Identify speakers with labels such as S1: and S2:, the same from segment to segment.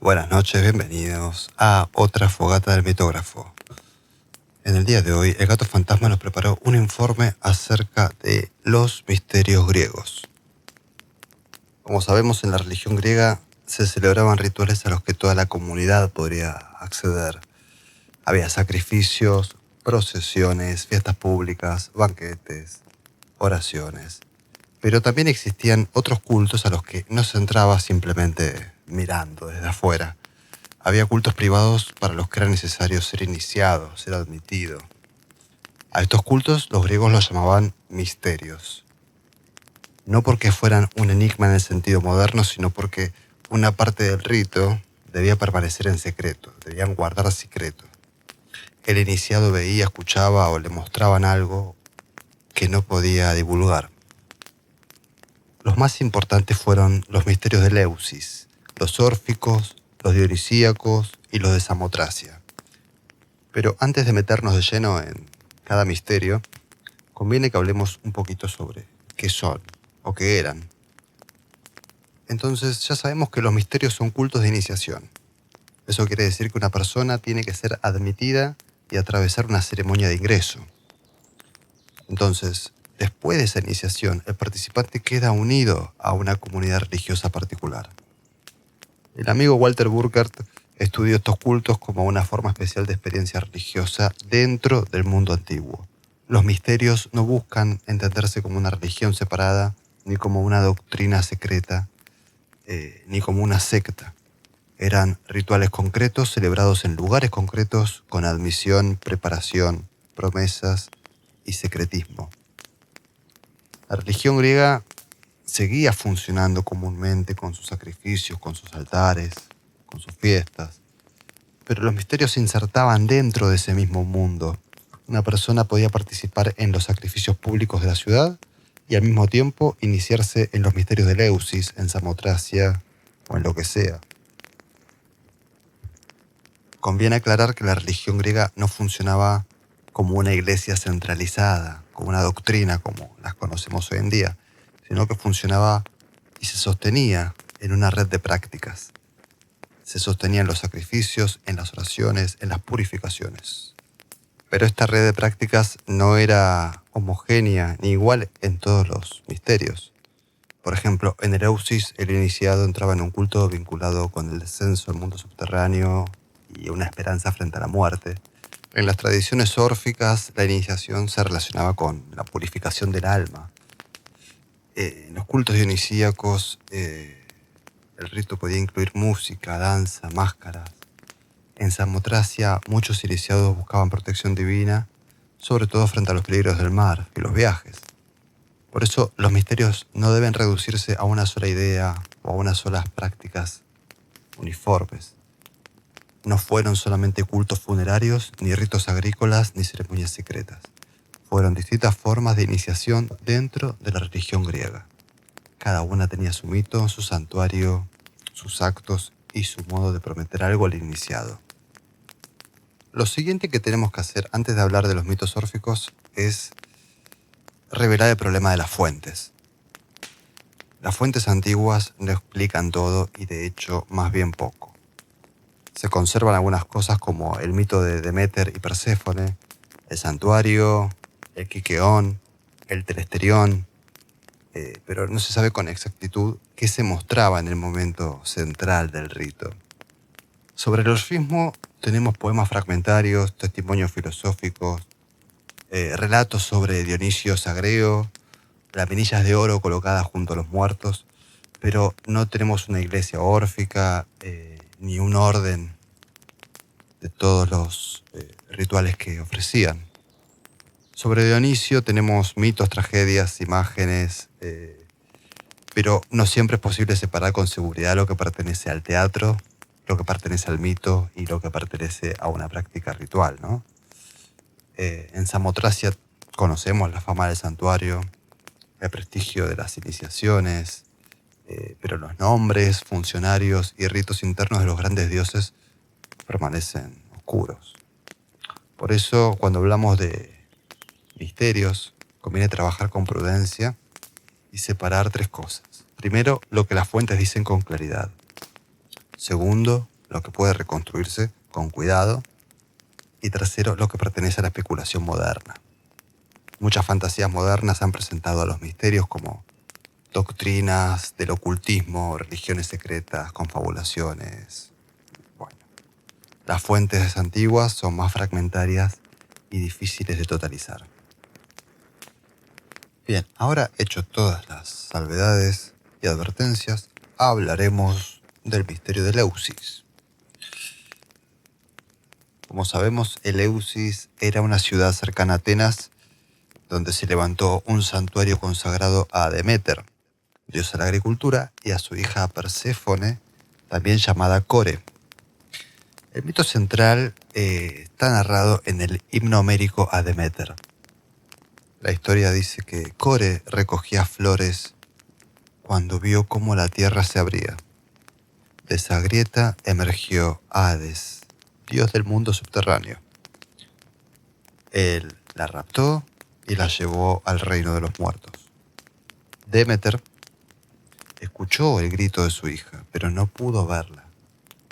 S1: Buenas noches, bienvenidos a otra fogata del mitógrafo. En el día de hoy, el Gato Fantasma nos preparó un informe acerca de los misterios griegos. Como sabemos, en la religión griega se celebraban rituales a los que toda la comunidad podría acceder. Había sacrificios, procesiones, fiestas públicas, banquetes, oraciones. Pero también existían otros cultos a los que no se entraba simplemente mirando desde afuera. Había cultos privados para los que era necesario ser iniciado, ser admitido. A estos cultos los griegos los llamaban misterios. No porque fueran un enigma en el sentido moderno, sino porque una parte del rito debía permanecer en secreto, debían guardar secreto. El iniciado veía, escuchaba o le mostraban algo que no podía divulgar. Los más importantes fueron los misterios de Eleusis, los órficos, los dionisíacos y los de Samotracia. Pero antes de meternos de lleno en cada misterio, conviene que hablemos un poquito sobre qué son o qué eran. Entonces ya sabemos que los misterios son cultos de iniciación. Eso quiere decir que una persona tiene que ser admitida y atravesar una ceremonia de ingreso. Entonces, después de esa iniciación, el participante queda unido a una comunidad religiosa particular. El amigo Walter Burkhardt estudió estos cultos como una forma especial de experiencia religiosa dentro del mundo antiguo. Los misterios no buscan entenderse como una religión separada, ni como una doctrina secreta, ni como una secta. Eran rituales concretos celebrados en lugares concretos con admisión, preparación, promesas y secretismo. La religión griega seguía funcionando comúnmente con sus sacrificios, con sus altares, con sus fiestas, pero los misterios se insertaban dentro de ese mismo mundo. Una persona podía participar en los sacrificios públicos de la ciudad y al mismo tiempo iniciarse en los misterios de Eleusis, en Samotracia o en lo que sea. Conviene aclarar que la religión griega no funcionaba como una iglesia centralizada, como una doctrina como las conocemos hoy en día, sino que funcionaba y se sostenía en una red de prácticas. Se sostenía en los sacrificios, en las oraciones, en las purificaciones. Pero esta red de prácticas no era homogénea ni igual en todos los misterios. Por ejemplo, en Eleusis el iniciado entraba en un culto vinculado con el descenso al mundo subterráneo y una esperanza frente a la muerte. En las tradiciones órficas, la iniciación se relacionaba con la purificación del alma. En los cultos dionisíacos, el rito podía incluir música, danza, máscaras. En Samotracia, muchos iniciados buscaban protección divina, sobre todo frente a los peligros del mar y los viajes. Por eso, los misterios no deben reducirse a una sola idea o a unas solas prácticas uniformes. No fueron solamente cultos funerarios, ni ritos agrícolas, ni ceremonias secretas. Fueron distintas formas de iniciación dentro de la religión griega. Cada una tenía su mito, su santuario, sus actos y su modo de prometer algo al iniciado. Lo siguiente que tenemos que hacer antes de hablar de los mitos órficos es revelar el problema de las fuentes. Las fuentes antiguas no explican todo y de hecho más bien poco. Se conservan algunas cosas como el mito de Deméter y Perséfone, el santuario, el Quiqueón, el Telesterión, pero no se sabe con exactitud qué se mostraba en el momento central del rito. Sobre el orfismo tenemos poemas fragmentarios, testimonios filosóficos, relatos sobre Dionisio Sagreo, laminillas de oro colocadas junto a los muertos, pero no tenemos una iglesia órfica ni un orden de todos los rituales que ofrecían. Sobre Dionisio tenemos mitos, tragedias, imágenes, pero no siempre es posible separar con seguridad lo que pertenece al teatro, lo que pertenece al mito y lo que pertenece a una práctica ritual, ¿no? En Samotracia conocemos la fama del santuario, el prestigio de las iniciaciones, pero los nombres, funcionarios y ritos internos de los grandes dioses permanecen oscuros. Por eso, cuando hablamos de misterios, conviene trabajar con prudencia y separar tres cosas. Primero, lo que las fuentes dicen con claridad. Segundo, lo que puede reconstruirse con cuidado. Y tercero, lo que pertenece a la especulación moderna. Muchas fantasías modernas han presentado a los misterios como doctrinas del ocultismo, religiones secretas, confabulaciones. Bueno, las fuentes antiguas son más fragmentarias y difíciles de totalizar. Bien, ahora hecho todas las salvedades y advertencias, hablaremos del misterio de Eleusis. Como sabemos, Eleusis era una ciudad cercana a Atenas donde se levantó un santuario consagrado a Deméter, diosa de la agricultura, y a su hija Perséfone, también llamada Core. El mito central está narrado en el himno homérico a Deméter. La historia dice que Core recogía flores cuando vio cómo la tierra se abría. De esa grieta emergió Hades, dios del mundo subterráneo. Él la raptó y la llevó al reino de los muertos. Deméter escuchó el grito de su hija, pero no pudo verla.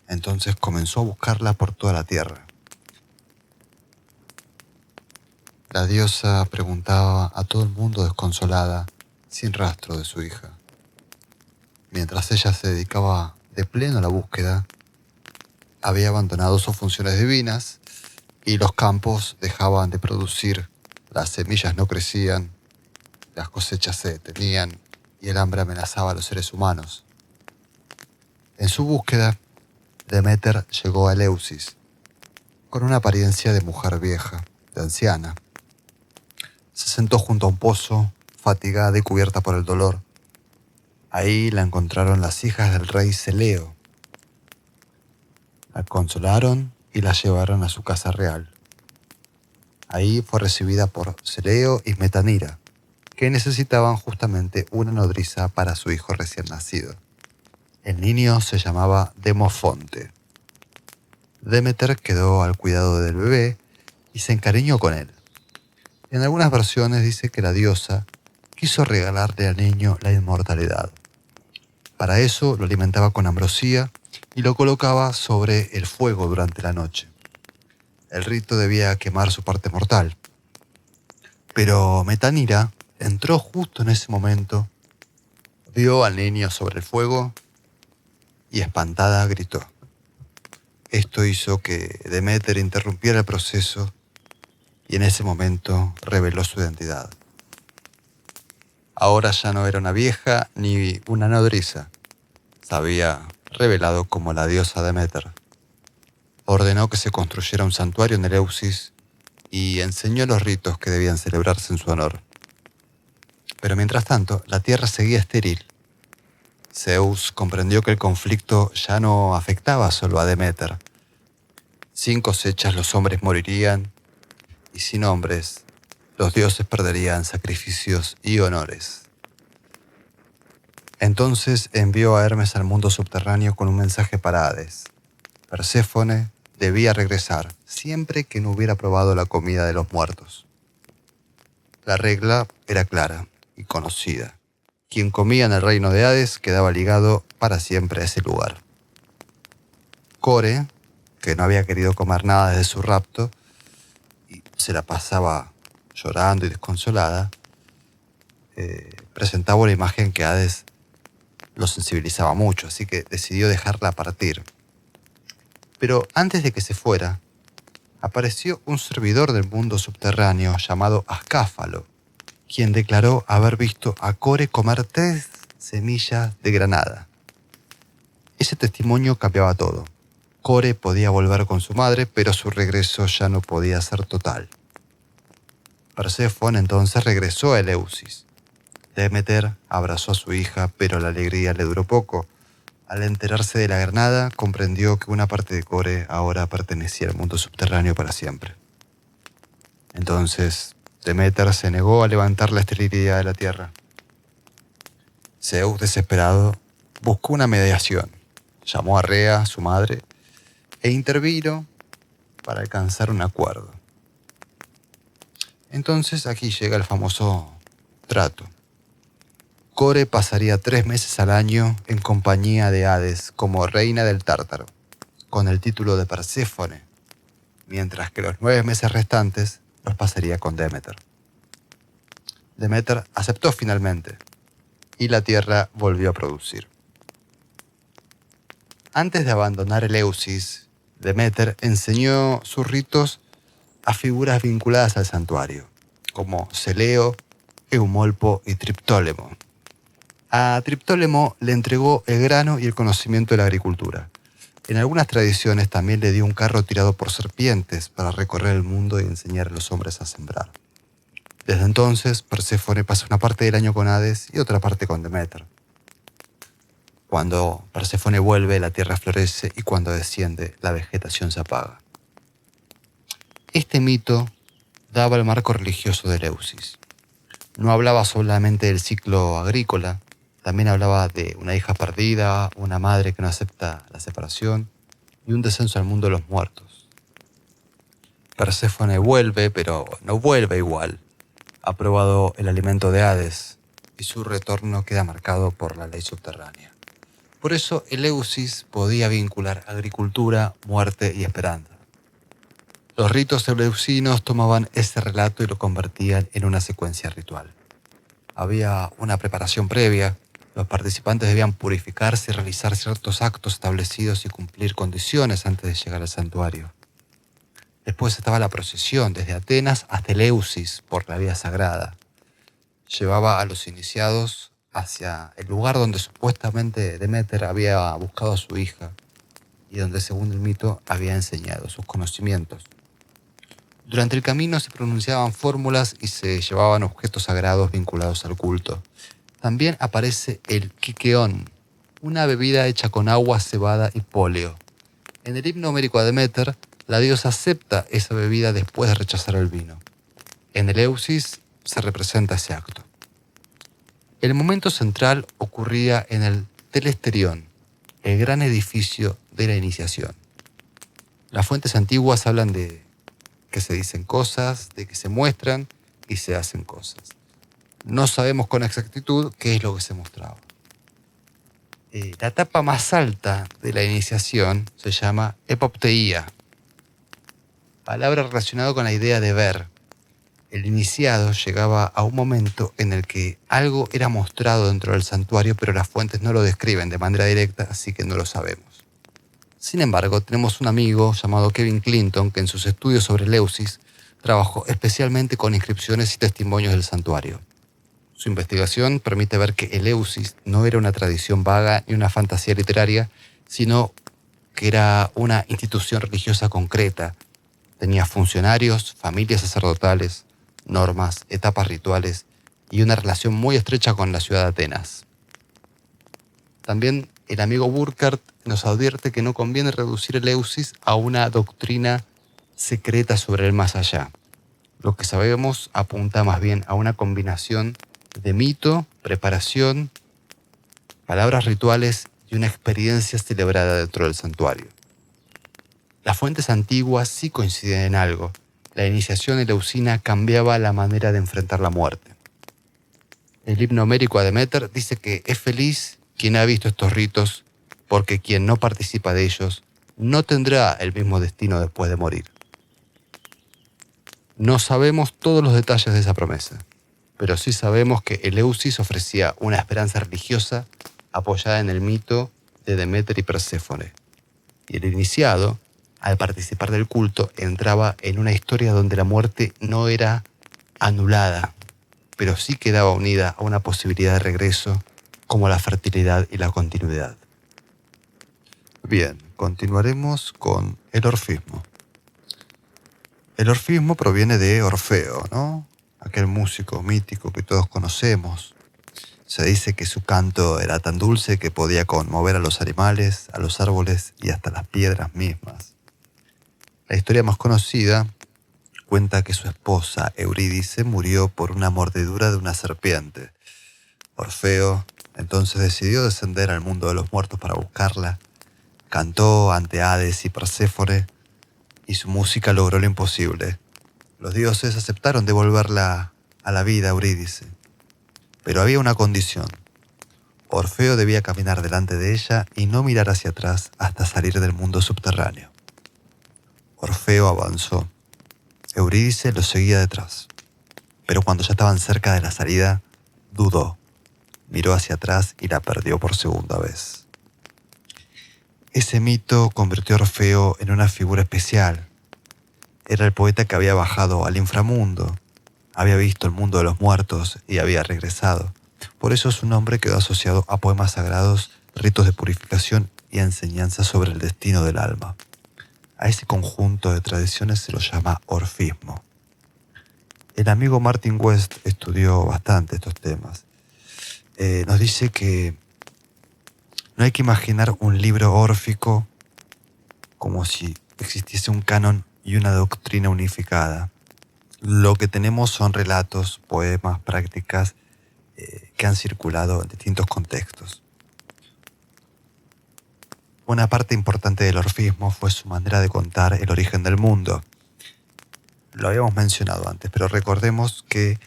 S1: Entonces comenzó a buscarla por toda la tierra. La diosa preguntaba a todo el mundo desconsolada, sin rastro de su hija. Mientras ella se dedicaba de pleno a la búsqueda, había abandonado sus funciones divinas y los campos dejaban de producir, las semillas no crecían, las cosechas se detenían y el hambre amenazaba a los seres humanos. En su búsqueda, Deméter llegó a Eleusis, con una apariencia de mujer vieja, de anciana. Se sentó junto a un pozo, fatigada y cubierta por el dolor. Ahí la encontraron las hijas del rey Celeo. La consolaron y la llevaron a su casa real. Ahí fue recibida por Celeo y Metanira, que necesitaban justamente una nodriza para su hijo recién nacido. El niño se llamaba Demofonte. Deméter quedó al cuidado del bebé y se encariñó con él. En algunas versiones dice que la diosa quiso regalarle al niño la inmortalidad. Para eso lo alimentaba con ambrosía y lo colocaba sobre el fuego durante la noche. El rito debía quemar su parte mortal. Pero Metanira entró justo en ese momento, vio al niño sobre el fuego y espantada gritó. Esto hizo que Deméter interrumpiera el proceso y en ese momento reveló su identidad. Ahora ya no era una vieja ni una nodriza. Se había revelado como la diosa Deméter. Ordenó que se construyera un santuario en Eleusis y enseñó los ritos que debían celebrarse en su honor. Pero mientras tanto, la tierra seguía estéril. Zeus comprendió que el conflicto ya no afectaba solo a Deméter. Sin cosechas los hombres morirían y sin hombres los dioses perderían sacrificios y honores. Entonces envió a Hermes al mundo subterráneo con un mensaje para Hades. Perséfone debía regresar siempre que no hubiera probado la comida de los muertos. La regla era clara y conocida. Quien comía en el reino de Hades quedaba ligado para siempre a ese lugar. Core, que no había querido comer nada desde su rapto y se la pasaba llorando y desconsolada, presentaba una imagen que Hades lo sensibilizaba mucho, así que decidió dejarla partir. Pero antes de que se fuera, apareció un servidor del mundo subterráneo llamado Ascáfalo, quien declaró haber visto a Core comer 3 semillas de granada. Ese testimonio cambiaba todo. Core podía volver con su madre, pero su regreso ya no podía ser total. Perséfone entonces regresó a Eleusis. Deméter abrazó a su hija, pero la alegría le duró poco. Al enterarse de la granada, comprendió que una parte de Core ahora pertenecía al mundo subterráneo para siempre. Entonces, Deméter se negó a levantar la esterilidad de la tierra. Zeus, desesperado, buscó una mediación. Llamó a Rea, su madre, e intervino para alcanzar un acuerdo. Entonces aquí llega el famoso trato. Core pasaría 3 meses al año en compañía de Hades como reina del Tártaro, con el título de Perséfone, mientras que los 9 meses restantes los pasaría con Demeter. Demeter aceptó finalmente, y la tierra volvió a producir. Antes de abandonar Eleusis, Demeter enseñó sus ritos a figuras vinculadas al santuario, como Celeo, Eumolpo y Triptólemo. A Triptólemo le entregó el grano y el conocimiento de la agricultura. En algunas tradiciones también le dio un carro tirado por serpientes para recorrer el mundo y enseñar a los hombres a sembrar. Desde entonces, Perséfone pasa una parte del año con Hades y otra parte con Demeter. Cuando Perséfone vuelve, la tierra florece y cuando desciende, la vegetación se apaga. Este mito daba el marco religioso de Eleusis. No hablaba solamente del ciclo agrícola, también hablaba de una hija perdida, una madre que no acepta la separación y un descenso al mundo de los muertos. Perséfone vuelve, pero no vuelve igual. Ha probado el alimento de Hades y su retorno queda marcado por la ley subterránea. Por eso Eleusis podía vincular agricultura, muerte y esperanza. Los ritos eleusinos tomaban ese relato y lo convertían en una secuencia ritual. Había una preparación previa, los participantes debían purificarse y realizar ciertos actos establecidos y cumplir condiciones antes de llegar al santuario. Después estaba la procesión desde Atenas hasta Eleusis por la vía sagrada. Llevaba a los iniciados hacia el lugar donde supuestamente Demeter había buscado a su hija y donde, según el mito, había enseñado sus conocimientos. Durante el camino se pronunciaban fórmulas y se llevaban objetos sagrados vinculados al culto. También aparece el Kikeón, una bebida hecha con agua, cebada y póleo. En el himno homérico a Demeter, la diosa acepta esa bebida después de rechazar el vino. En Eleusis se representa ese acto. El momento central ocurría en el Telesterión, el gran edificio de la iniciación. Las fuentes antiguas hablan de que se dicen cosas, de que se muestran y se hacen cosas. No sabemos con exactitud qué es lo que se mostraba. La etapa más alta de la iniciación se llama epopteía, palabra relacionada con la idea de ver. El iniciado llegaba a un momento en el que algo era mostrado dentro del santuario, pero las fuentes no lo describen de manera directa, así que no lo sabemos. Sin embargo, tenemos un amigo llamado Kevin Clinton que en sus estudios sobre Eleusis trabajó especialmente con inscripciones y testimonios del santuario. Su investigación permite ver que Eleusis no era una tradición vaga ni una fantasía literaria, sino que era una institución religiosa concreta. Tenía funcionarios, familias sacerdotales, normas, etapas rituales y una relación muy estrecha con la ciudad de Atenas. También el amigo Burkhardt nos advierte que no conviene reducir Eleusis a una doctrina secreta sobre el más allá. Lo que sabemos apunta más bien a una combinación de mito, preparación, palabras rituales y una experiencia celebrada dentro del santuario. Las fuentes antiguas sí coinciden en algo. La iniciación eleusina cambiaba la manera de enfrentar la muerte. El himno homérico a Demeter dice que es feliz quien ha visto estos ritos, porque quien no participa de ellos no tendrá el mismo destino después de morir. No sabemos todos los detalles de esa promesa, pero sí sabemos que Eleusis ofrecía una esperanza religiosa apoyada en el mito de Demeter y Perséfone. Y el iniciado, al participar del culto, entraba en una historia donde la muerte no era anulada, pero sí quedaba unida a una posibilidad de regreso, como la fertilidad y la continuidad. Bien, continuaremos con el orfismo. El orfismo proviene de Orfeo, ¿no? Aquel músico mítico que todos conocemos. Se dice que su canto era tan dulce que podía conmover a los animales, a los árboles y hasta las piedras mismas. La historia más conocida cuenta que su esposa, Eurídice, murió por una mordedura de una serpiente. Orfeo entonces decidió descender al mundo de los muertos para buscarla. Cantó ante Hades y Perséfone y su música logró lo imposible. Los dioses aceptaron devolverla a la vida a Eurídice. Pero había una condición. Orfeo debía caminar delante de ella y no mirar hacia atrás hasta salir del mundo subterráneo. Orfeo avanzó. Eurídice lo seguía detrás. Pero cuando ya estaban cerca de la salida, dudó. Miró hacia atrás y la perdió por segunda vez. Ese mito convirtió a Orfeo en una figura especial. Era el poeta que había bajado al inframundo, había visto el mundo de los muertos y había regresado. Por eso su nombre quedó asociado a poemas sagrados, ritos de purificación y enseñanzas sobre el destino del alma. A ese conjunto de tradiciones se lo llama orfismo. El amigo Martin West estudió bastante estos temas. Nos dice que no hay que imaginar un libro órfico como si existiese un canon y una doctrina unificada. Lo que tenemos son relatos, poemas, prácticas que han circulado en distintos contextos. Una parte importante del orfismo fue su manera de contar el origen del mundo. Lo habíamos mencionado antes, pero recordemos que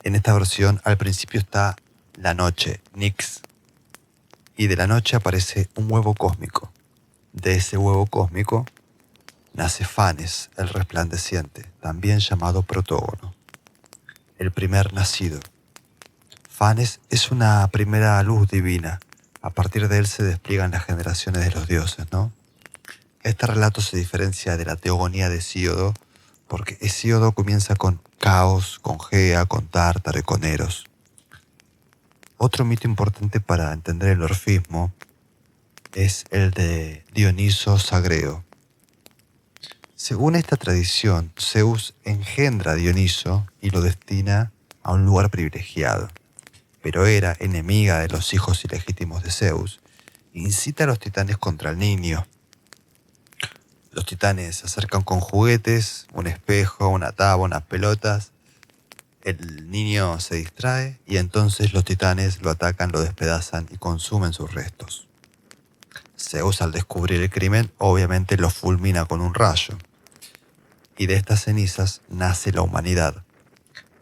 S1: en esta versión al principio está la noche, Nix, y de la noche aparece un huevo cósmico. De ese huevo cósmico nace Fanes, el resplandeciente, también llamado Protógono, el primer nacido. Fanes es una primera luz divina. A partir de él se despliegan las generaciones de los dioses, ¿no? Este relato se diferencia de la teogonía de Hesíodo, porque Hesíodo comienza con Caos, con Gea, con Tártaro y con Eros. Otro mito importante para entender el orfismo es el de Dioniso Sagreo. Según esta tradición, Zeus engendra a Dioniso y lo destina a un lugar privilegiado. Pero Hera, enemiga de los hijos ilegítimos de Zeus, incita a los titanes contra el niño. Los titanes se acercan con juguetes, un espejo, una tabla, unas pelotas. El niño se distrae y entonces los titanes lo atacan, lo despedazan y consumen sus restos. Zeus, al descubrir el crimen, obviamente lo fulmina con un rayo. Y de estas cenizas nace la humanidad.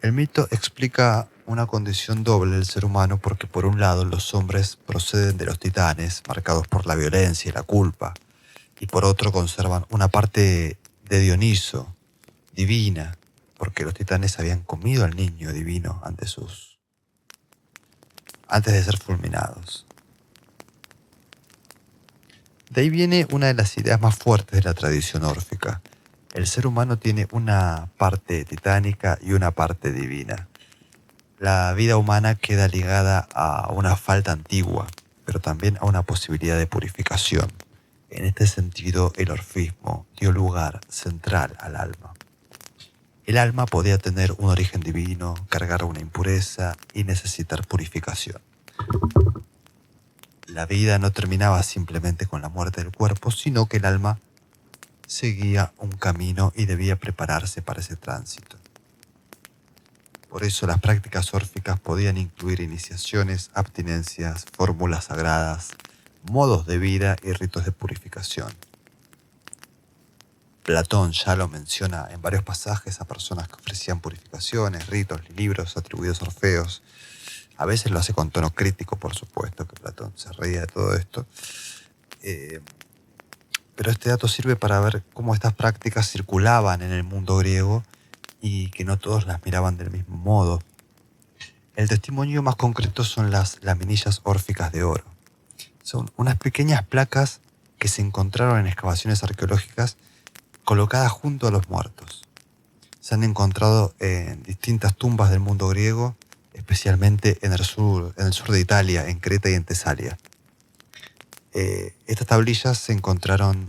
S1: El mito explica una condición doble del ser humano porque por un lado los hombres proceden de los titanes, marcados por la violencia y la culpa, y por otro conservan una parte de Dioniso, divina, porque los titanes habían comido al niño divino antes de ser fulminados. De ahí viene una de las ideas más fuertes de la tradición órfica. El ser humano tiene una parte titánica y una parte divina. La vida humana queda ligada a una falta antigua, pero también a una posibilidad de purificación. En este sentido, el orfismo dio lugar central al alma. El alma podía tener un origen divino, cargar una impureza y necesitar purificación. La vida no terminaba simplemente con la muerte del cuerpo, sino que el alma seguía un camino y debía prepararse para ese tránsito. Por eso las prácticas órficas podían incluir iniciaciones, abstinencias, fórmulas sagradas, modos de vida y ritos de purificación. Platón ya lo menciona en varios pasajes a personas que ofrecían purificaciones, ritos, libros atribuidos a Orfeos. A veces lo hace con tono crítico, por supuesto, que Platón se reía de todo esto. Pero este dato sirve para ver cómo estas prácticas circulaban en el mundo griego y que no todos las miraban del mismo modo. El testimonio más concreto son las laminillas órficas de oro. Son unas pequeñas placas que se encontraron en excavaciones arqueológicas colocadas junto a los muertos. Se han encontrado en distintas tumbas del mundo griego, especialmente en el sur de Italia, en Creta y en Tesalia. Estas tablillas se encontraron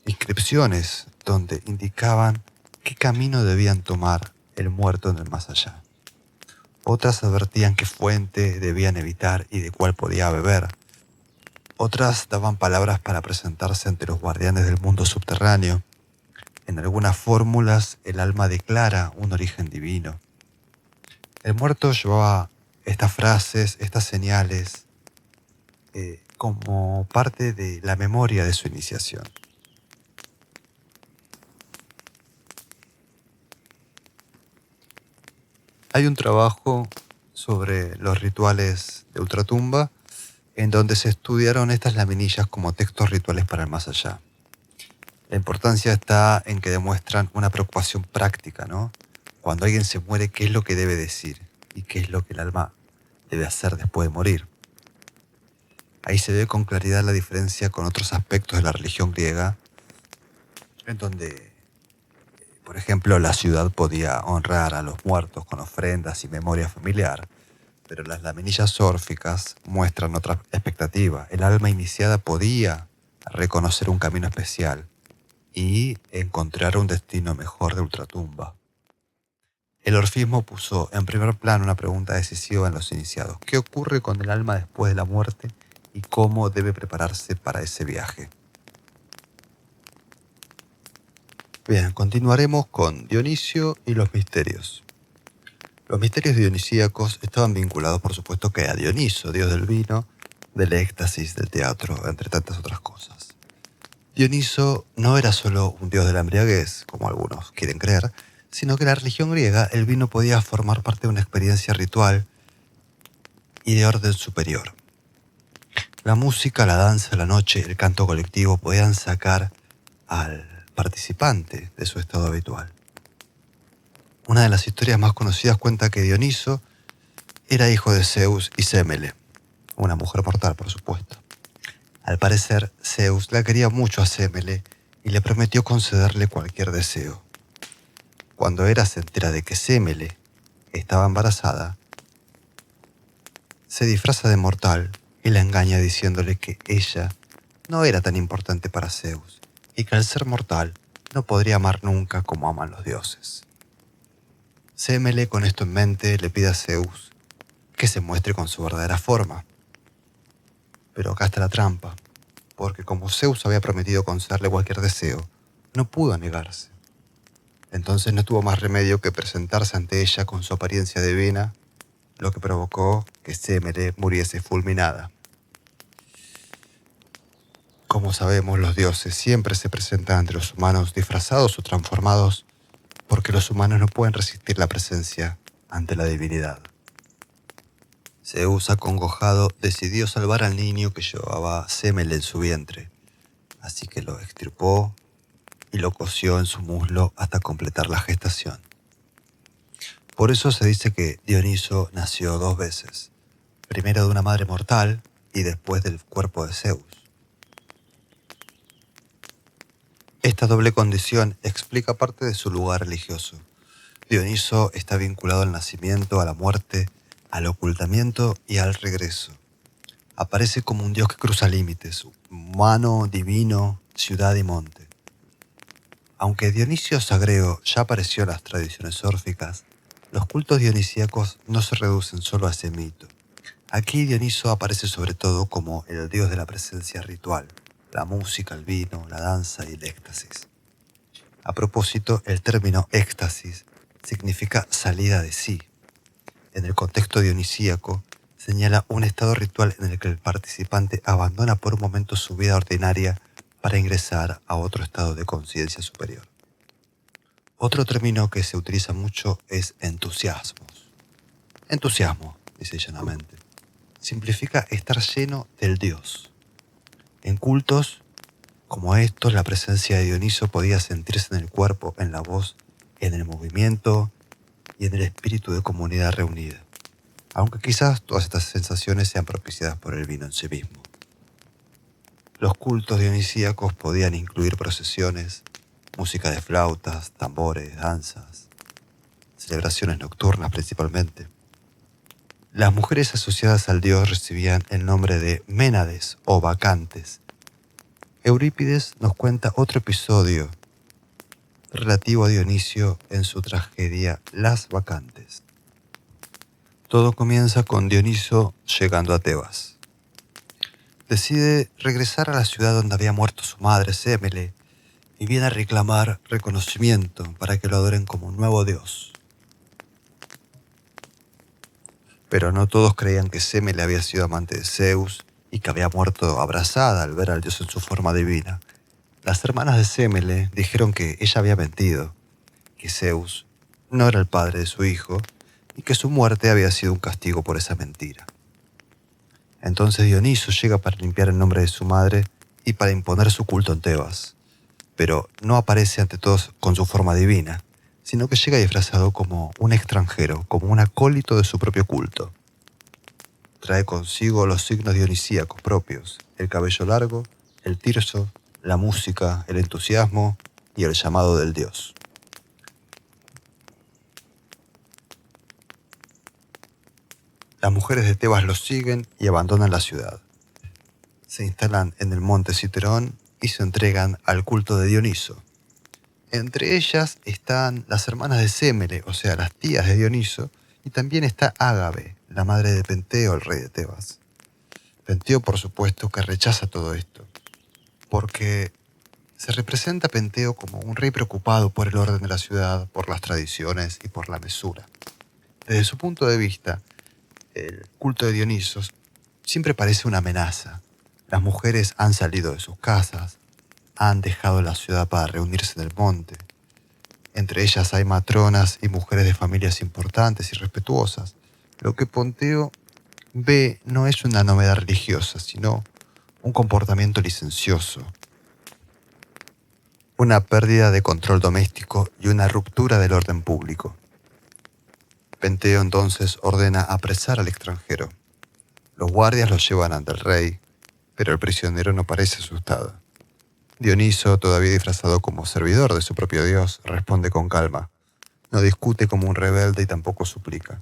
S1: inscripciones donde indicaban qué camino debían tomar el muerto en el más allá. Otras advertían qué fuente debían evitar y de cuál podía beber. Otras daban palabras para presentarse ante los guardianes del mundo subterráneo. En algunas fórmulas el alma declara un origen divino. El muerto llevaba estas frases, estas señales, como parte de la memoria de su iniciación. Hay un trabajo sobre los rituales de ultratumba, en donde se estudiaron estas laminillas como textos rituales para el más allá. La importancia está en que demuestran una preocupación práctica, ¿no? Cuando alguien se muere, ¿qué es lo que debe decir? ¿Y qué es lo que el alma debe hacer después de morir? Ahí se ve con claridad la diferencia con otros aspectos de la religión griega, en donde, por ejemplo, la ciudad podía honrar a los muertos con ofrendas y memoria familiar, pero las laminillas órficas muestran otra expectativa. El alma iniciada podía reconocer un camino especial y encontrar un destino mejor de ultratumba. El orfismo puso en primer plano una pregunta decisiva en los iniciados. ¿Qué ocurre con el alma después de la muerte y cómo debe prepararse para ese viaje? Bien, continuaremos con Dionisio y los misterios. Los misterios dionisíacos estaban vinculados, por supuesto, que a Dioniso, dios del vino, del éxtasis, del teatro, entre tantas otras cosas. Dioniso no era solo un dios de la embriaguez, como algunos quieren creer, sino que en la religión griega el vino podía formar parte de una experiencia ritual y de orden superior. La música, la danza, la noche, el canto colectivo podían sacar al participante de su estado habitual. Una de las historias más conocidas cuenta que Dioniso era hijo de Zeus y Sémele, una mujer mortal, por supuesto. Al parecer, Zeus la quería mucho a Sémele y le prometió concederle cualquier deseo. Cuando Hera se entera de que Sémele estaba embarazada, se disfraza de mortal y la engaña diciéndole que ella no era tan importante para Zeus y que al ser mortal no podría amar nunca como aman los dioses. Sémele, con esto en mente, le pide a Zeus que se muestre con su verdadera forma. Pero acá está la trampa, porque como Zeus había prometido concederle cualquier deseo, no pudo negarse. Entonces no tuvo más remedio que presentarse ante ella con su apariencia divina, lo que provocó que Sémele muriese fulminada. Como sabemos, los dioses siempre se presentan ante los humanos disfrazados o transformados porque los humanos no pueden resistir la presencia ante la divinidad. Zeus, acongojado, decidió salvar al niño que llevaba Sémele en su vientre, así que lo extirpó y lo cosió en su muslo hasta completar la gestación. Por eso se dice que Dioniso nació 2 veces, primero de una madre mortal y después del cuerpo de Zeus. Esta doble condición explica parte de su lugar religioso. Dioniso está vinculado al nacimiento, a la muerte, al ocultamiento y al regreso. Aparece como un dios que cruza límites, humano, divino, ciudad y monte. Aunque Dionisio Sagreo ya apareció en las tradiciones órficas, los cultos dionisíacos no se reducen solo a ese mito. Aquí Dioniso aparece sobre todo como el dios de la presencia ritual, la música, el vino, la danza y el éxtasis. A propósito, el término éxtasis significa salida de sí. En el contexto dionisíaco, señala un estado ritual en el que el participante abandona por un momento su vida ordinaria para ingresar a otro estado de conciencia superior. Otro término que se utiliza mucho es entusiasmos. Entusiasmo, dice llanamente, simplifica estar lleno del Dios. En cultos como estos, la presencia de Dioniso podía sentirse en el cuerpo, en la voz, en el movimiento y en el espíritu de comunidad reunida, aunque quizás todas estas sensaciones sean propiciadas por el vino en sí mismo. Los cultos dionisíacos podían incluir procesiones, música de flautas, tambores, danzas, celebraciones nocturnas principalmente. Las mujeres asociadas al dios recibían el nombre de Ménades o bacantes. Eurípides nos cuenta otro episodio relativo a Dionisio en su tragedia Las Bacantes. Todo comienza con Dioniso llegando a Tebas. Decide regresar a la ciudad donde había muerto su madre, Sémele, y viene a reclamar reconocimiento para que lo adoren como un nuevo dios. Pero no todos creían que Sémele había sido amante de Zeus y que había muerto abrazada al ver al dios en su forma divina. Las hermanas de Sémele dijeron que ella había mentido, que Zeus no era el padre de su hijo y que su muerte había sido un castigo por esa mentira. Entonces Dioniso llega para limpiar el nombre de su madre y para imponer su culto en Tebas, pero no aparece ante todos con su forma divina, sino que llega disfrazado como un extranjero, como un acólito de su propio culto. Trae consigo los signos dionisíacos propios, el cabello largo, el tirso, la música, el entusiasmo y el llamado del dios. Las mujeres de Tebas los siguen y abandonan la ciudad. Se instalan en el monte Citerón y se entregan al culto de Dioniso. Entre ellas están las hermanas de Sémele, o sea, las tías de Dioniso, y también está Ágave, la madre de Penteo, el rey de Tebas. Penteo, por supuesto, que rechaza todo esto, porque se representa a Penteo como un rey preocupado por el orden de la ciudad, por las tradiciones y por la mesura. Desde su punto de vista, el culto de Dioniso siempre parece una amenaza. Las mujeres han salido de sus casas, han dejado la ciudad para reunirse en el monte. Entre ellas hay matronas y mujeres de familias importantes y respetuosas. Lo que Penteo ve no es una novedad religiosa, sino un comportamiento licencioso, una pérdida de control doméstico y una ruptura del orden público. Penteo entonces ordena apresar al extranjero. Los guardias lo llevan ante el rey, pero el prisionero no parece asustado. Dioniso, todavía disfrazado como servidor de su propio dios, responde con calma. No discute como un rebelde y tampoco suplica.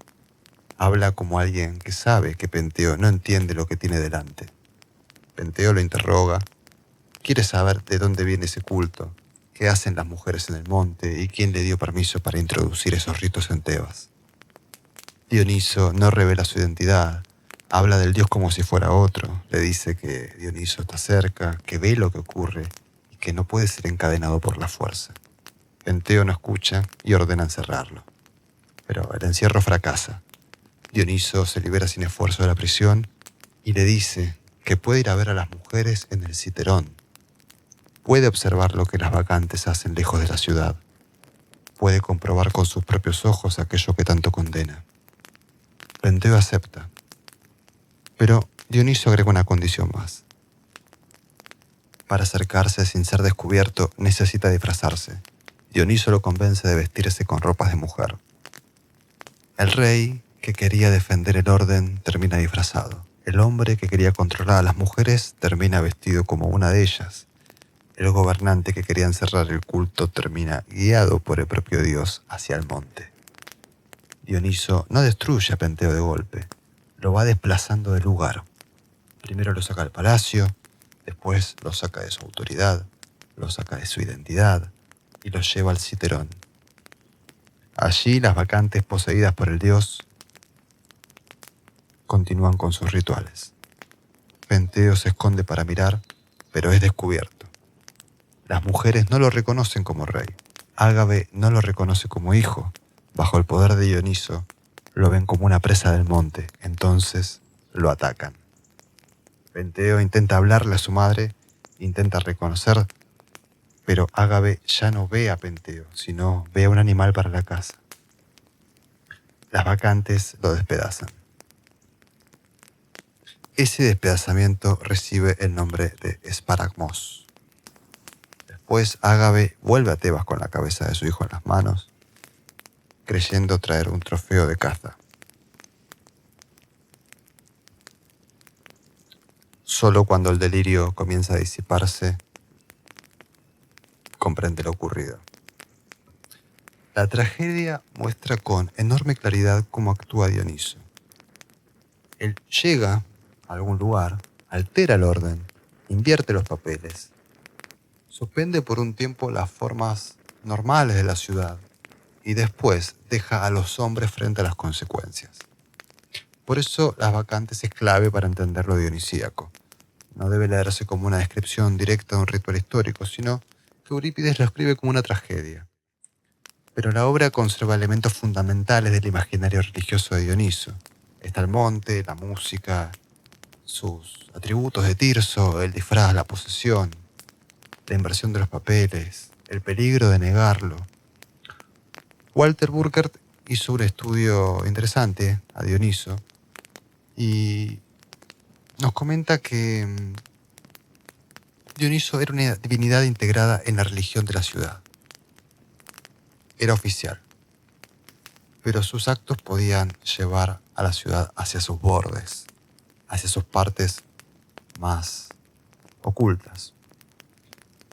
S1: Habla como alguien que sabe que Penteo no entiende lo que tiene delante. Penteo lo interroga. Quiere saber de dónde viene ese culto, qué hacen las mujeres en el monte y quién le dio permiso para introducir esos ritos en Tebas. Dioniso no revela su identidad. Habla del dios como si fuera otro. Le dice que Dioniso está cerca, que ve lo que ocurre y que no puede ser encadenado por la fuerza. Penteo no escucha y ordena encerrarlo. Pero el encierro fracasa. Dioniso se libera sin esfuerzo de la prisión y le dice que puede ir a ver a las mujeres en el Citerón. Puede observar lo que las bacantes hacen lejos de la ciudad. Puede comprobar con sus propios ojos aquello que tanto condena. Penteo acepta. Pero Dioniso agrega una condición más. Para acercarse sin ser descubierto, necesita disfrazarse. Dioniso lo convence de vestirse con ropas de mujer. El rey, que quería defender el orden, termina disfrazado. El hombre que quería controlar a las mujeres termina vestido como una de ellas. El gobernante que quería encerrar el culto termina guiado por el propio dios hacia el monte. Dioniso no destruye a Penteo de golpe, lo va desplazando del lugar. Primero lo saca del palacio, después lo saca de su autoridad, lo saca de su identidad y lo lleva al Citerón. Allí las bacantes poseídas por el dios continúan con sus rituales. Penteo se esconde para mirar, pero es descubierto. Las mujeres no lo reconocen como rey. Ágave no lo reconoce como hijo. Bajo el poder de Dioniso, lo ven como una presa del monte. Entonces lo atacan. Penteo intenta hablarle a su madre, intenta reconocer, pero Ágave ya no ve a Penteo, sino ve a un animal para la caza. Las bacantes lo despedazan. Ese despedazamiento recibe el nombre de esparagmos. Después Ágave vuelve a Tebas con la cabeza de su hijo en las manos, creyendo traer un trofeo de caza. Solo cuando el delirio comienza a disiparse, comprende lo ocurrido. La tragedia muestra con enorme claridad cómo actúa Dioniso. Él llega a algún lugar, altera el orden, invierte los papeles, suspende por un tiempo las formas normales de la ciudad y después deja a los hombres frente a las consecuencias. Por eso las bacantes es clave para entender lo dionisíaco. No debe leerse como una descripción directa de un ritual histórico, sino que Eurípides lo escribe como una tragedia. Pero la obra conserva elementos fundamentales del imaginario religioso de Dioniso. Está el monte, la música, sus atributos de Tirso, el disfraz, la posesión, la inversión de los papeles, el peligro de negarlo. Walter Burkert hizo un estudio interesante a Dioniso y nos comenta que Dioniso era una divinidad integrada en la religión de la ciudad. Era oficial, pero sus actos podían llevar a la ciudad hacia sus bordes, hacia sus partes más ocultas.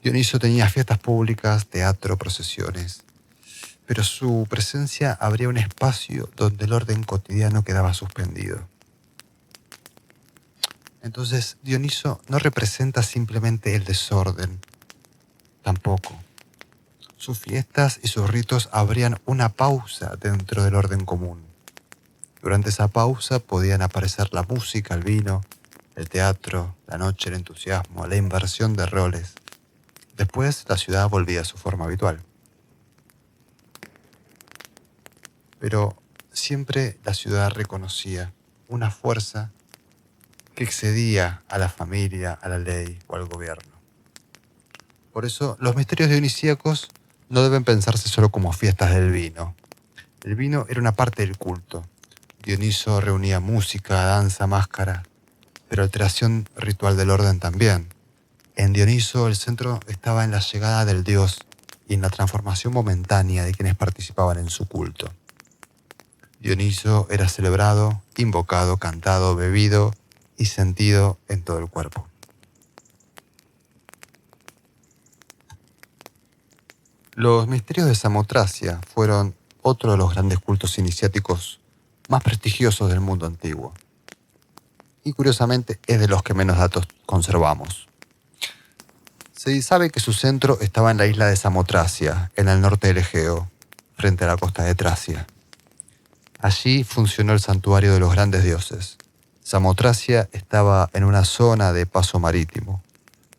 S1: Dioniso tenía fiestas públicas, teatro, procesiones, pero su presencia abría un espacio donde el orden cotidiano quedaba suspendido. Entonces, Dioniso no representa simplemente el desorden, tampoco. Sus fiestas y sus ritos abrían una pausa dentro del orden común. Durante esa pausa podían aparecer la música, el vino, el teatro, la noche, el entusiasmo, la inversión de roles. Después, la ciudad volvía a su forma habitual. Pero siempre la ciudad reconocía una fuerza que excedía a la familia, a la ley o al gobierno. Por eso, los misterios dionisíacos no deben pensarse solo como fiestas del vino. El vino era una parte del culto. Dioniso reunía música, danza, máscara, pero alteración ritual del orden también. En Dioniso el centro estaba en la llegada del dios y en la transformación momentánea de quienes participaban en su culto. Dioniso era celebrado, invocado, cantado, bebido y sentido en todo el cuerpo. Los misterios de Samotracia fueron otro de los grandes cultos iniciáticos más prestigiosos del mundo antiguo. Y curiosamente es de los que menos datos conservamos. Se sabe que su centro estaba en la isla de Samotracia, en el norte del Egeo, frente a la costa de Tracia. Allí funcionó el santuario de los grandes dioses. Samotracia estaba en una zona de paso marítimo.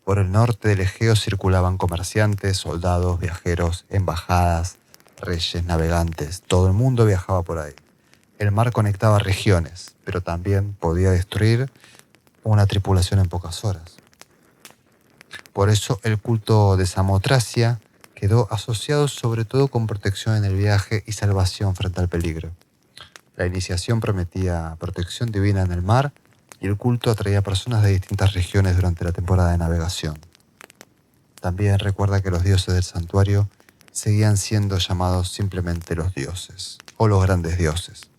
S1: Por el norte del Egeo circulaban comerciantes, soldados, viajeros, embajadas, reyes, navegantes. Todo el mundo viajaba por ahí. El mar conectaba regiones, pero también podía destruir una tripulación en pocas horas. Por eso el culto de Samotracia quedó asociado sobre todo con protección en el viaje y salvación frente al peligro. La iniciación prometía protección divina en el mar y el culto atraía personas de distintas regiones durante la temporada de navegación. También recuerda que los dioses del santuario seguían siendo llamados simplemente los dioses o los grandes dioses.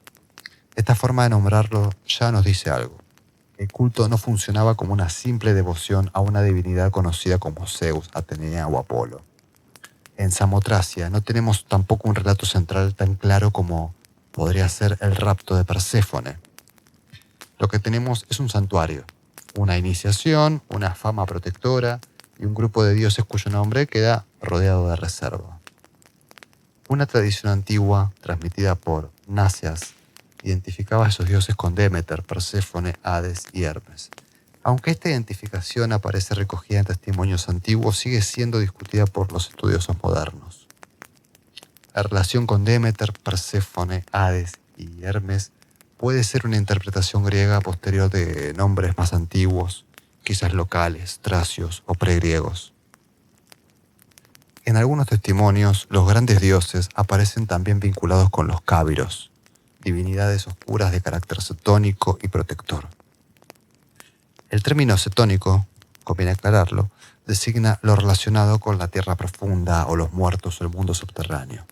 S1: Esta forma de nombrarlo ya nos dice algo. El culto no funcionaba como una simple devoción a una divinidad conocida como Zeus, Atenea o Apolo. En Samotracia no tenemos tampoco un relato central tan claro como podría ser el rapto de Perséfone. Lo que tenemos es un santuario, una iniciación, una fama protectora y un grupo de dioses cuyo nombre queda rodeado de reserva. Una tradición antigua, transmitida por Nasias, identificaba a esos dioses con Demeter, Perséfone, Hades y Hermes. Aunque esta identificación aparece recogida en testimonios antiguos, sigue siendo discutida por los estudiosos modernos. La relación con Demeter, Perséfone, Hades y Hermes puede ser una interpretación griega posterior de nombres más antiguos, quizás locales, tracios o pregriegos. En algunos testimonios, los grandes dioses aparecen también vinculados con los cábiros, divinidades oscuras de carácter cetónico y protector. El término cetónico, conviene aclararlo, designa lo relacionado con la tierra profunda o los muertos o el mundo subterráneo.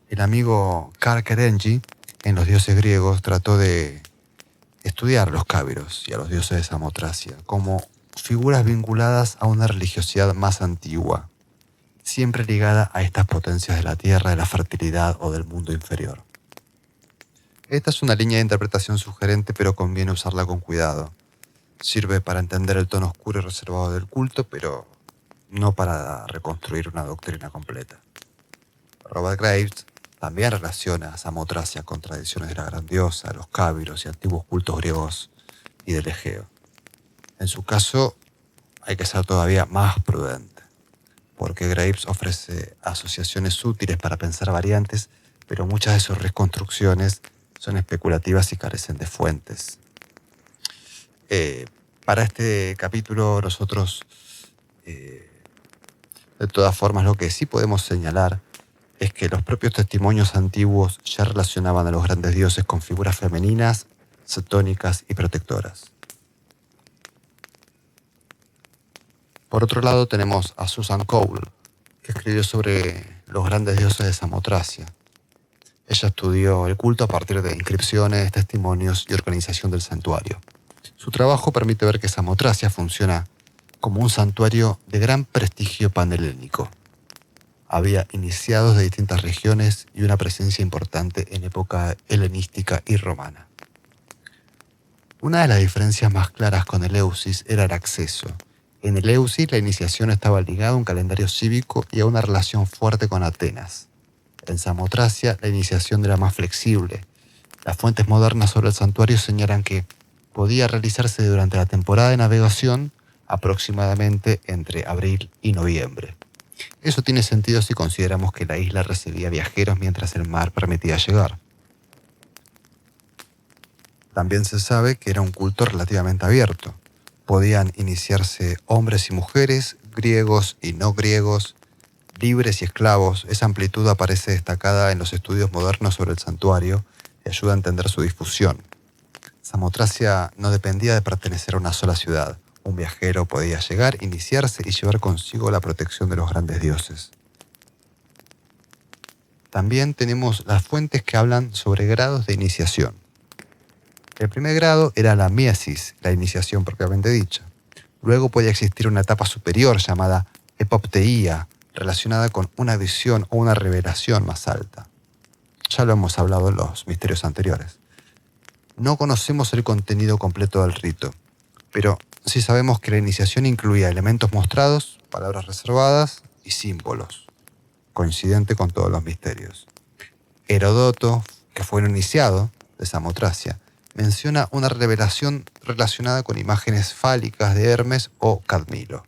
S1: El amigo Karl Kerenji, en Los dioses griegos, trató de estudiar a los cábiros y a los dioses de Samotracia como figuras vinculadas a una religiosidad más antigua, siempre ligada a estas potencias de la tierra, de la fertilidad o del mundo inferior. Esta es una línea de interpretación sugerente, pero conviene usarla con cuidado. Sirve para entender el tono oscuro y reservado del culto, pero no para reconstruir una doctrina completa. Robert Graves también relaciona a Samotracia con tradiciones de la gran diosa, los cábiros y antiguos cultos griegos y del Egeo. En su caso, hay que ser todavía más prudente, porque Graves ofrece asociaciones útiles para pensar variantes, pero muchas de sus reconstrucciones son especulativas y carecen de fuentes. Para este capítulo nosotros, de todas formas, lo que sí podemos señalar es que los propios testimonios antiguos ya relacionaban a los grandes dioses con figuras femeninas, cetónicas y protectoras. Por otro lado tenemos a Susan Cole, que escribió sobre los grandes dioses de Samotracia. Ella estudió el culto a partir de inscripciones, testimonios y organización del santuario. Su trabajo permite ver que Samotracia funciona como un santuario de gran prestigio panhelénico. Había iniciados de distintas regiones y una presencia importante en época helenística y romana. Una de las diferencias más claras con Eleusis era el acceso. En Eleusis la iniciación estaba ligada a un calendario cívico y a una relación fuerte con Atenas. En Samotracia la iniciación era más flexible. Las fuentes modernas sobre el santuario señalan que podía realizarse durante la temporada de navegación, aproximadamente entre abril y noviembre. Eso tiene sentido si consideramos que la isla recibía viajeros mientras el mar permitía llegar. También se sabe que era un culto relativamente abierto. Podían iniciarse hombres y mujeres, griegos y no griegos, libres y esclavos. Esa amplitud aparece destacada en los estudios modernos sobre el santuario y ayuda a entender su difusión. Samotracia no dependía de pertenecer a una sola ciudad. Un viajero podía llegar, iniciarse y llevar consigo la protección de los grandes dioses. También tenemos las fuentes que hablan sobre grados de iniciación. El primer grado era la miesis, la iniciación propiamente dicha. Luego podía existir una etapa superior llamada epopteía, relacionada con una visión o una revelación más alta. Ya lo hemos hablado en los misterios anteriores. No conocemos el contenido completo del rito, pero sí sabemos que la iniciación incluía elementos mostrados, palabras reservadas y símbolos, coincidente con todos los misterios. Heródoto, que fue un iniciado de Samotracia, menciona una revelación relacionada con imágenes fálicas de Hermes o Cadmilo.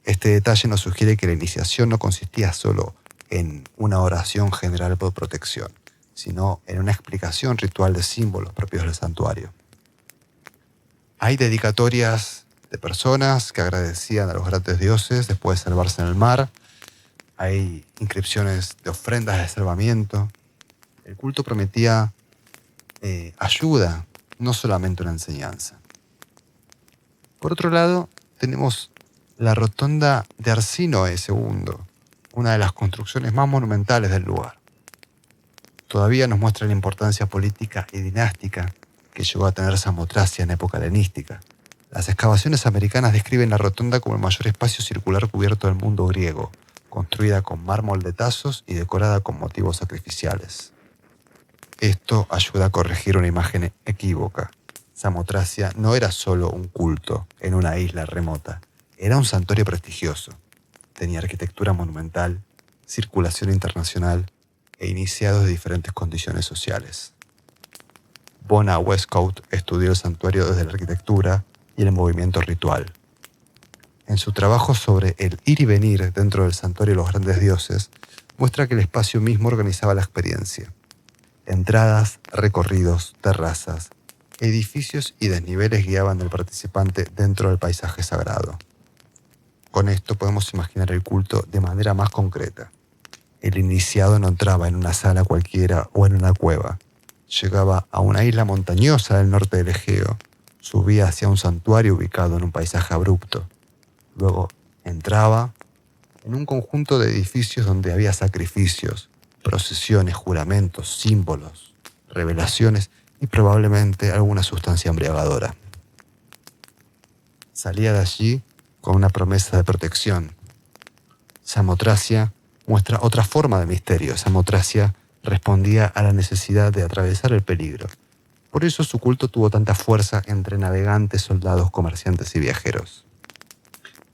S1: Este detalle nos sugiere que la iniciación no consistía solo en una oración general por protección, sino en una explicación ritual de símbolos propios del santuario. Hay dedicatorias de personas que agradecían a los grandes dioses después de salvarse en el mar. Hay inscripciones de ofrendas de salvamiento. El culto prometía ayuda, no solamente una enseñanza. Por otro lado, tenemos la rotonda de Arsínoe II, una de las construcciones más monumentales del lugar. Todavía nos muestra la importancia política y dinástica que llegó a tener Samotracia en época helenística. Las excavaciones americanas describen la rotonda como el mayor espacio circular cubierto del mundo griego, construida con mármol de Tasos y decorada con motivos sacrificiales. Esto ayuda a corregir una imagen equívoca. Samotracia no era solo un culto en una isla remota, era un santuario prestigioso. Tenía arquitectura monumental, circulación internacional e iniciados de diferentes condiciones sociales. Bona Westcott estudió el santuario desde la arquitectura y el movimiento ritual. En su trabajo sobre el ir y venir dentro del santuario de los grandes dioses, muestra que el espacio mismo organizaba la experiencia. Entradas, recorridos, terrazas, edificios y desniveles guiaban al participante dentro del paisaje sagrado. Con esto podemos imaginar el culto de manera más concreta. El iniciado no entraba en una sala cualquiera o en una cueva. Llegaba a una isla montañosa del norte del Egeo, subía hacia un santuario ubicado en un paisaje abrupto. Luego entraba en un conjunto de edificios donde había sacrificios, procesiones, juramentos, símbolos, revelaciones y probablemente alguna sustancia embriagadora. Salía de allí con una promesa de protección. Samotracia muestra otra forma de misterio. Samotracia respondía a la necesidad de atravesar el peligro. Por eso su culto tuvo tanta fuerza entre navegantes, soldados, comerciantes y viajeros.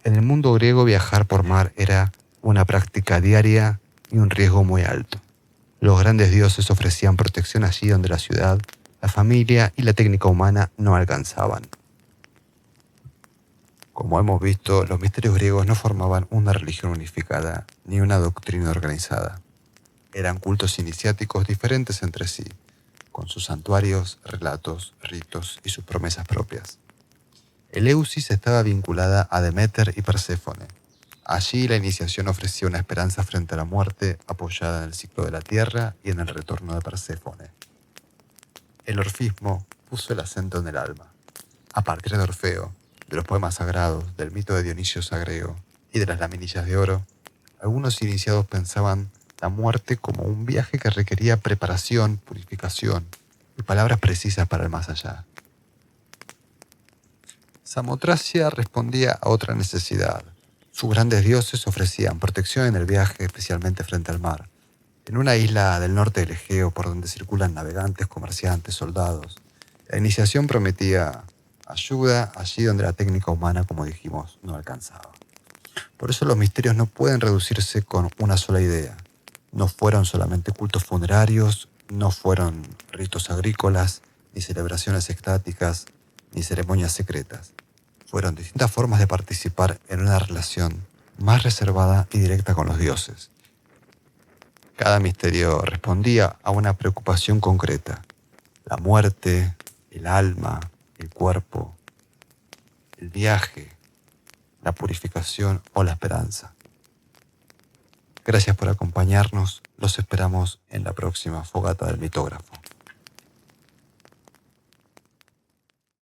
S1: En el mundo griego viajar por mar era una práctica diaria y un riesgo muy alto. Los grandes dioses ofrecían protección allí donde la ciudad, la familia y la técnica humana no alcanzaban. Como hemos visto, los misterios griegos no formaban una religión unificada ni una doctrina organizada. Eran cultos iniciáticos diferentes entre sí, con sus santuarios, relatos, ritos y sus promesas propias. Eleusis estaba vinculada a Deméter y Perséfone. Allí la iniciación ofrecía una esperanza frente a la muerte apoyada en el ciclo de la tierra y en el retorno de Perséfone. El orfismo puso el acento en el alma. A partir de Orfeo, de los poemas sagrados, del mito de Dionisio Sagreo y de las laminillas de oro, algunos iniciados pensaban la muerte como un viaje que requería preparación, purificación y palabras precisas para el más allá. Samotracia respondía a otra necesidad. Sus grandes dioses ofrecían protección en el viaje, especialmente frente al mar. En una isla del norte del Egeo por donde circulan navegantes, comerciantes, soldados, la iniciación prometía ayuda allí donde la técnica humana, como dijimos, no alcanzaba. Por eso los misterios no pueden reducirse con una sola idea. No fueron solamente cultos funerarios, no fueron ritos agrícolas, ni celebraciones extáticas, ni ceremonias secretas. Fueron distintas formas de participar en una relación más reservada y directa con los dioses. Cada misterio respondía a una preocupación concreta: la muerte, el alma, el cuerpo, el viaje, la purificación o la esperanza. Gracias por acompañarnos. Los esperamos en la próxima Fogata del Mitógrafo.